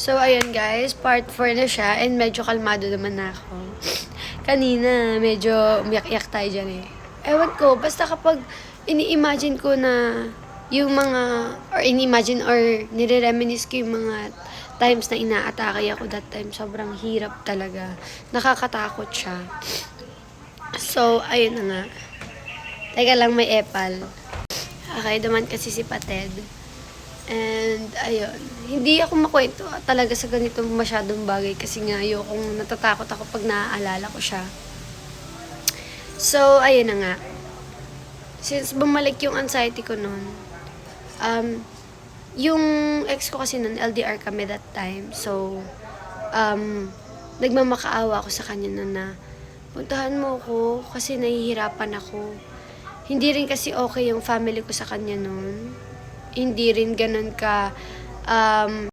So, ayun guys, part 4 na siya and medyo kalmado naman na ako. Kanina, medyo umiyak-iyak tayo dyan eh. Ewan ko, basta kapag ini-imagine ko na yung mga, or ini-imagine or nire-reminisce ko yung mga times na inaatake ako that time, sobrang hirap talaga. Nakakatakot siya. So, ayun na nga. Teka lang, may epal. Okay, duman kasi si Pated. And, ayun. Hindi ako makwento talaga sa ganitong masyadong bagay kasi nga ayokong natatakot ako pag naaalala ko siya. So, ayun na nga. Since bumalik yung anxiety ko noon, yung ex ko kasi noon, LDR kami that time. So, nagmamakaawa ako sa kanya noon na, puntahan mo ko kasi nahihirapan ako. Hindi rin kasi okay yung family ko sa kanya noon. Hindi rin ganun ka